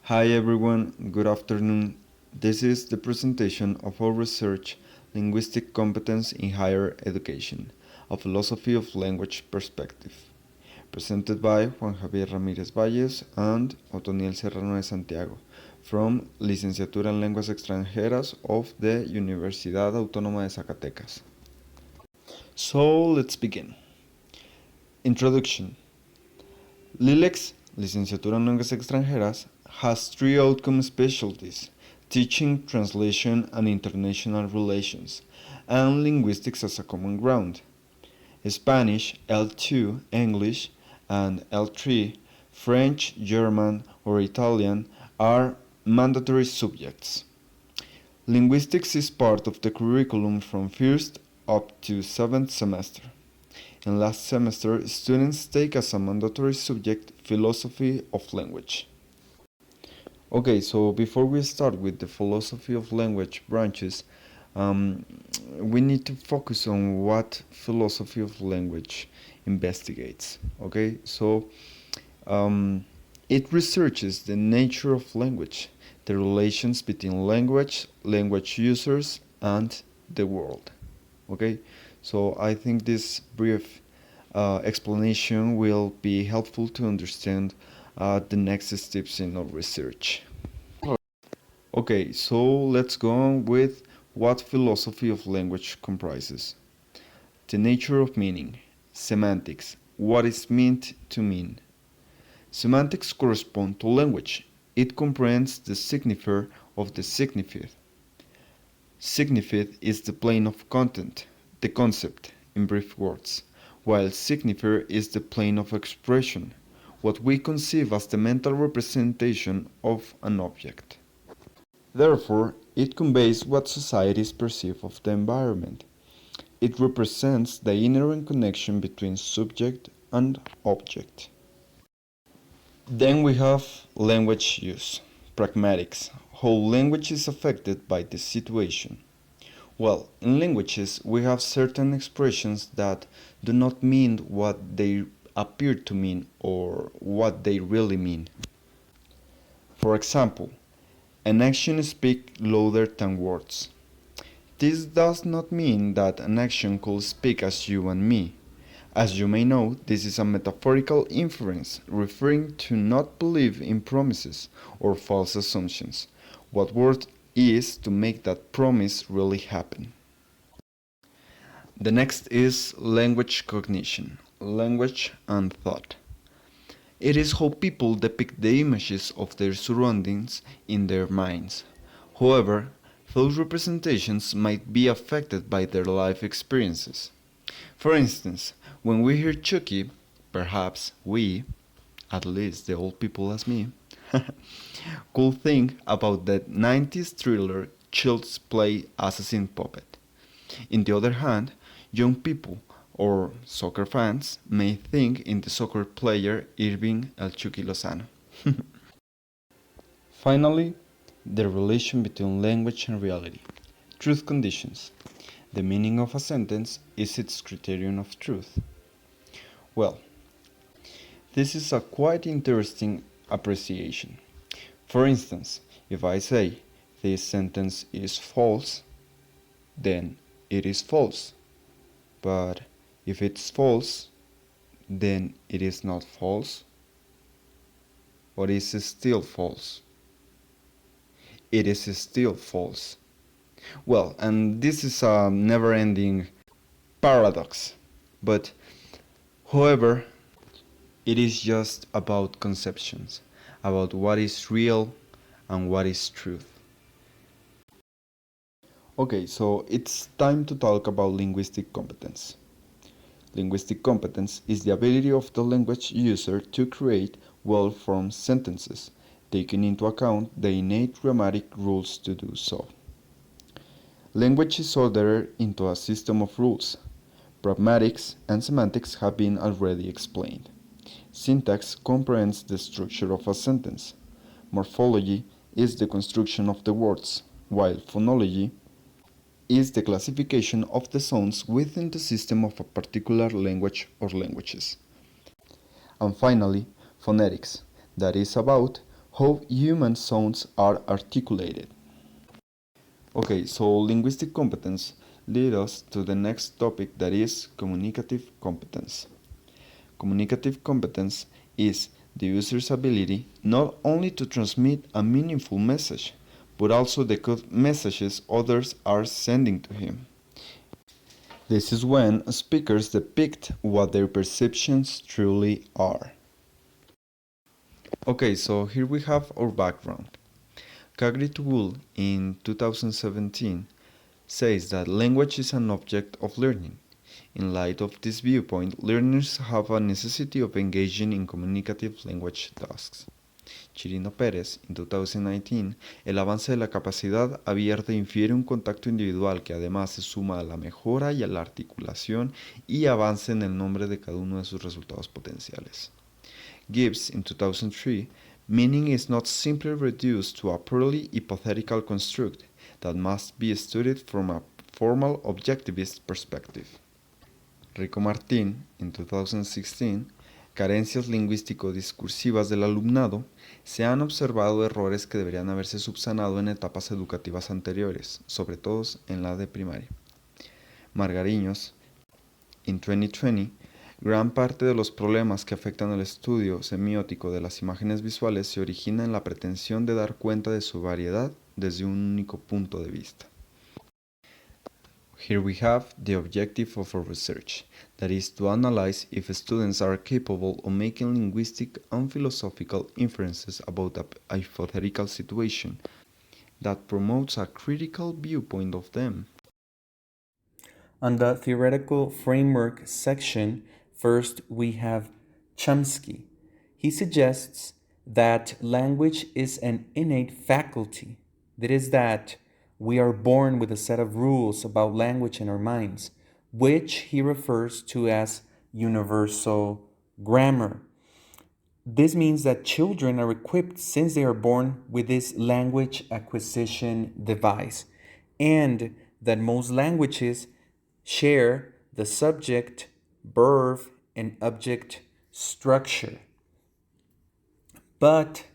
Hi everyone, good afternoon. This is the presentation of our research, Linguistic Competence in Higher Education, a philosophy of language perspective, presented by Juan Javier Ramírez Valles and Otoniel Serrano de Santiago, from Licenciatura en Lenguas Extranjeras of the Universidad Autónoma de Zacatecas. So let's begin. Introduction. LILEX, Licenciatura en Lenguas Extranjeras, has three outcome specialties: teaching, translation, and international relations, and linguistics as a common ground. Spanish, L2, English, and L3, French, German, or Italian are mandatory subjects. Linguistics is part of the curriculum from 1st up to 7th semester. In last semester, students take as a mandatory subject philosophy of language. Okay, so before we start with the philosophy of language branches, we need to focus on what philosophy of language investigates. Okay, so it researches the nature of language, the relations between language, language users, and the world. Okay, so I think this brief explanation will be helpful to understand the next steps in our research. Okay, so let's go on with what philosophy of language comprises. The nature of meaning, semantics, what is meant to mean. Semantics correspond to language. It comprehends the signifier of the signified. Signified is the plane of content, the concept, in brief words, while signifier is the plane of expression, what we conceive as the mental representation of an object. Therefore, it conveys what societies perceive of the environment. It represents the inherent connection between subject and object. Then we have language use, pragmatics, how language is affected by the situation. Well, in languages we have certain expressions that do not mean what they appear to mean or what they really mean. For example, an action speaks louder than words. This does not mean that an action could speak as you and me. As you may know, this is a metaphorical inference referring to not believe in promises or false assumptions. What word is to make that promise really happen. The next is language cognition, language and thought. It is how people depict the images of their surroundings in their minds. However, those representations might be affected by their life experiences. For instance, when we hear Chucky, perhaps we, at least the old people as me, could think about the 90s thriller Child's Play Assassin Puppet. On the other hand, young people or soccer fans may think in the soccer player Irving El Chucky Lozano. Finally, the relation between language and reality. Truth conditions. The meaning of a sentence is its criterion of truth. Well, this is a quite interesting appreciation. For instance, if I say this sentence is false, then it is false. But if it's false, then it is not false. Or is it still false? It is still false. Well, and this is a never-ending paradox. But, however, it is just about conceptions, about what is real and what is truth. Okay, so it's time to talk about linguistic competence. Linguistic competence is the ability of the language user to create well-formed sentences, taking into account the innate grammatic rules to do so. Language is ordered into a system of rules. Pragmatics and semantics have been already explained. Syntax comprehends the structure of a sentence. Morphology is the construction of the words, while phonology is the classification of the sounds within the system of a particular language or languages. And finally, phonetics, that is about how human sounds are articulated. Okay, so linguistic competence leads us to the next topic, that is communicative competence. Communicative competence is the user's ability not only to transmit a meaningful message, but also decode messages others are sending to him. This is when speakers depict what their perceptions truly are. Okay, so here we have our background. Kagri in 2017 says that language is an object of learning. In light of this viewpoint, learners have a necessity of engaging in communicative language tasks. Chirino Pérez, en 2019, el avance de la capacidad abierta infiere un contacto individual que además se suma a la mejora y a la articulación y avance en el nombre de cada uno de sus resultados potenciales. Gibbs, in 2003, meaning is not simply reduced to a purely hypothetical construct that must be studied from a formal objectivist perspective. Rico Martín, in 2016, carencias lingüístico-discursivas del alumnado, se han observado errores que deberían haberse subsanado en etapas educativas anteriores, sobre todo en la de primaria. Margariños, in 2020, gran parte de los problemas que afectan al estudio semiótico de las imágenes visuales se origina en la pretensión de dar cuenta de su variedad desde un único punto de vista. Here we have the objective of our research, that is to analyze if students are capable of making linguistic and philosophical inferences about a hypothetical situation that promotes a critical viewpoint of them. On the theoretical framework section, first we have Chomsky. He suggests that language is an innate faculty. That is, that we are born with a set of rules about language in our minds, which he refers to as universal grammar. This means that children are equipped since they are born with this language acquisition device, and that most languages share the subject, verb, and object structure. But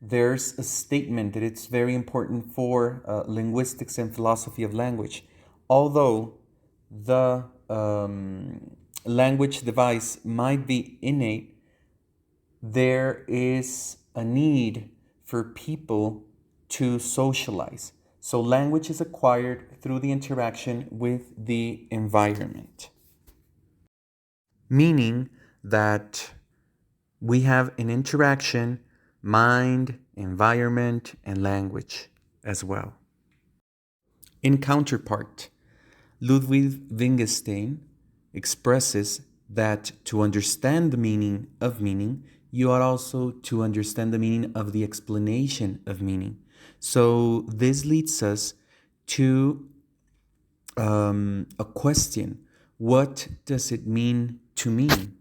there's a statement that it's very important for linguistics and philosophy of language. Although the language device might be innate, there is a need for people to socialize. So language is acquired through the interaction with the environment. Meaning that we have an interaction, mind, environment, and language as well. In counterpart, Ludwig Wittgenstein expresses that to understand the meaning of meaning, you ought also to understand the meaning of the explanation of meaning. So this leads us to a question. What does it mean to mean?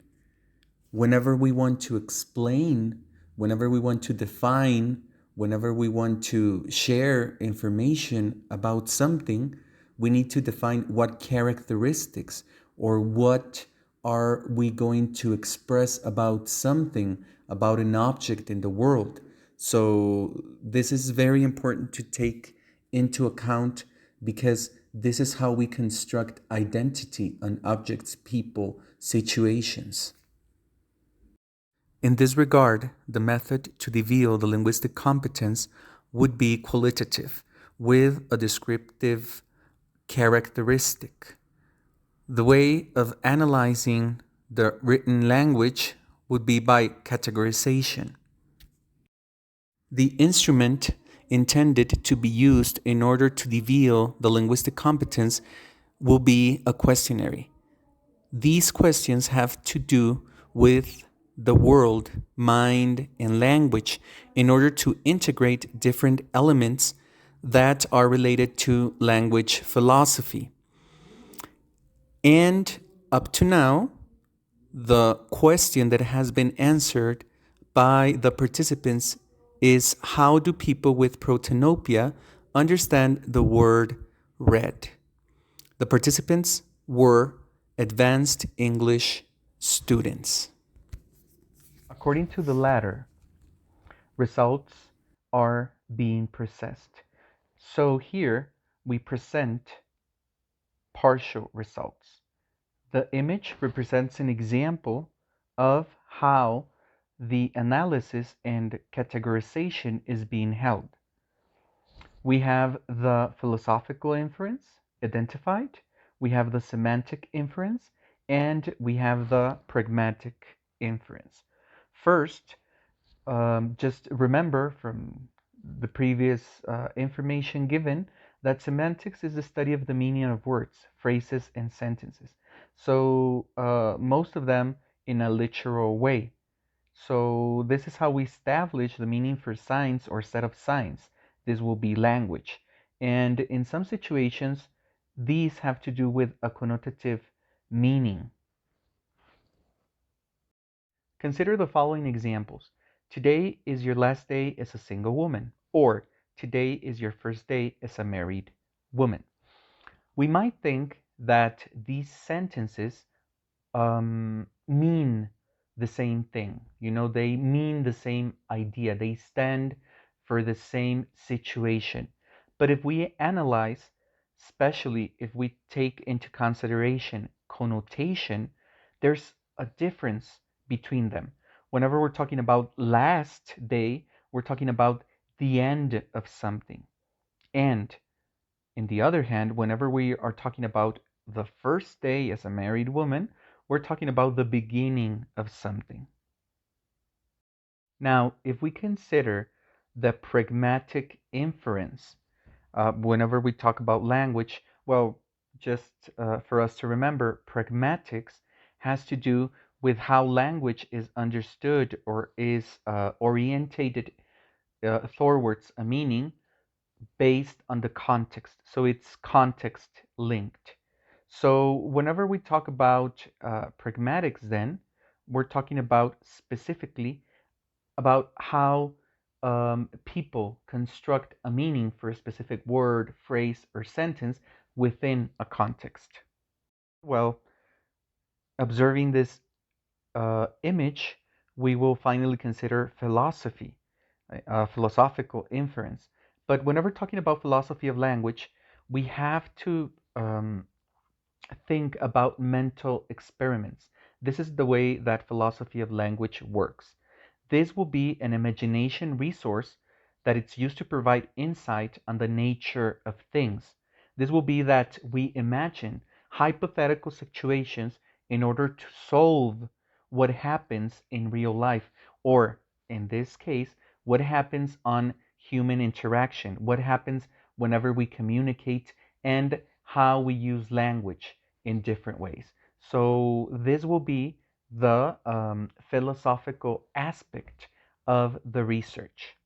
Whenever we want to explain, whenever we want to define, whenever we want to share information about something, we need to define what characteristics or what are we going to express about something, about an object in the world. So this is very important to take into account, because this is how we construct identity on objects, people, situations. In this regard, the method to reveal the linguistic competence would be qualitative, with a descriptive characteristic. The way of analyzing the written language would be by categorization. The instrument intended to be used in order to reveal the linguistic competence will be a questionnaire. These questions have to do with the world, mind, and language in order to integrate different elements that are related to language philosophy. And up to now, the question that has been answered by the participants is, how do people with protanopia understand the word red? The participants were advanced English students. According to the latter, results are being processed. So here we present partial results. The image represents an example of how the analysis and categorization is being held. We have the philosophical inference identified, we have the semantic inference, and we have the pragmatic inference. First, just remember from the previous information given that semantics is the study of the meaning of words, phrases, and sentences. So most of them in a literal way. So this is how we establish the meaning for signs or set of signs. This will be language. And in some situations, these have to do with a connotative meaning. Consider the following examples. Today is your last day as a single woman, or today is your first day as a married woman. We might think that these sentences mean the same thing. You know, they mean the same idea. They stand for the same situation. But if we analyze, especially if we take into consideration connotation, there's a difference between them. Whenever we're talking about last day, we're talking about the end of something. And in the other hand, whenever we are talking about the first day as a married woman, we're talking about the beginning of something. Now, if we consider the pragmatic inference, whenever we talk about language, well, just for us to remember, pragmatics has to do with how language is understood or is orientated towards a meaning based on the context. So it's context linked. So whenever we talk about pragmatics, then we're talking about specifically about how people construct a meaning for a specific word, phrase, or sentence within a context. Well, observing this image, we will finally consider philosophy, philosophical inference. But whenever talking about philosophy of language, we have to think about mental experiments. This is the way that philosophy of language works. This will be an imagination resource that it's used to provide insight on the nature of things. This will be that we imagine hypothetical situations in order to solve what happens in real life, or in this case, what happens on human interaction, what happens whenever we communicate, and how we use language in different ways. So this will be the philosophical aspect of the research.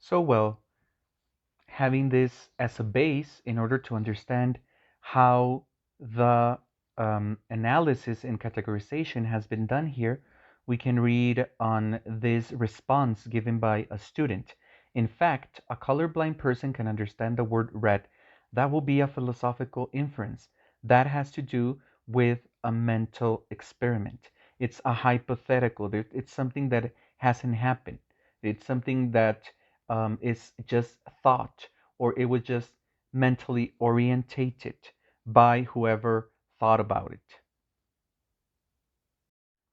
So, well, having this as a base in order to understand how the analysis and categorization has been done here, we can read on this response given by a student. In fact, a colorblind person can understand the word red. That will be a philosophical inference. That has to do with a mental experiment. It's a hypothetical. It's something that hasn't happened. It's something that is just thought, or it was just mentally orientated by whoever thought about it.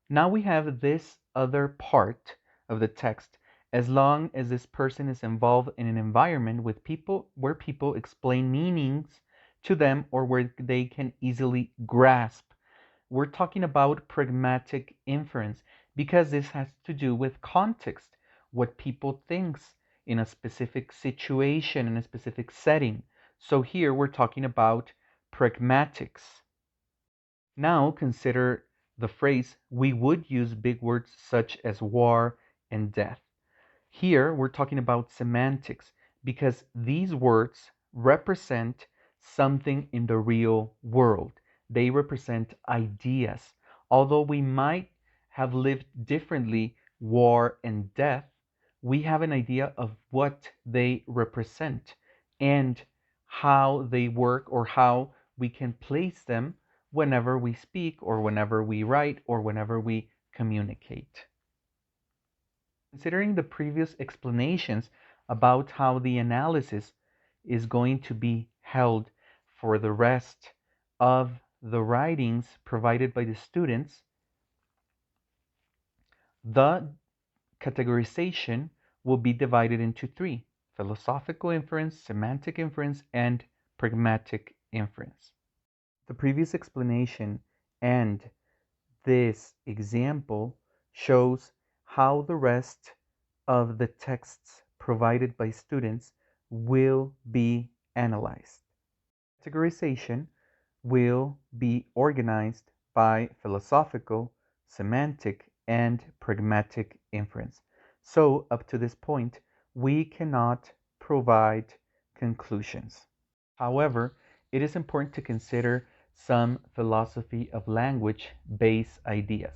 Now we have this other part of the text. As long as this person is involved in an environment with people where people explain meanings to them or where they can easily grasp. We're talking about pragmatic inference because this has to do with context, what people thinks in a specific situation, in a specific setting. So here we're talking about pragmatics. Now consider the phrase, we would use big words such as war and death. Here we're talking about semantics because these words represent something in the real world. They represent ideas. Although we might have lived differently, war and death, we have an idea of what they represent and how they work or how we can place them whenever we speak or whenever we write or whenever we communicate. Considering the previous explanations about how the analysis is going to be held for the rest of the writings provided by the students, the categorization will be divided into three: philosophical inference, semantic inference, and pragmatic inference. The previous explanation and this example shows how the rest of the texts provided by students will be analyzed. Categorization will be organized by philosophical, semantic, and pragmatic inference. So, up to this point, we cannot provide conclusions. However, it is important to consider some philosophy of language based ideas.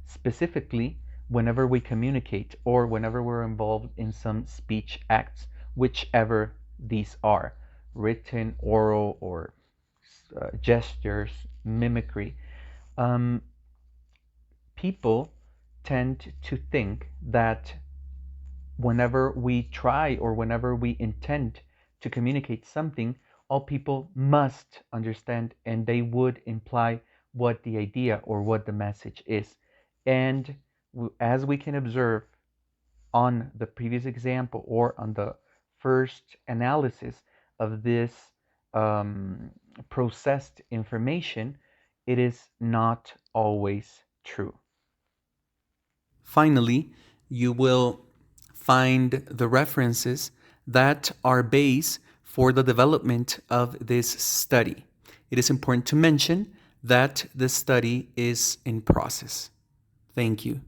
Specifically, whenever we communicate or whenever we're involved in some speech acts, whichever these are, written, oral, or gestures, mimicry, um, people tend to think that whenever we try or whenever we intend to communicate something, all people must understand and they would imply what the idea or what the message is. And as we can observe on the previous example or on the first analysis of this um, processed information, it is not always true. Finally, you will find the references that are base for the development of this study. It is important to mention that the study is in process. Thank you.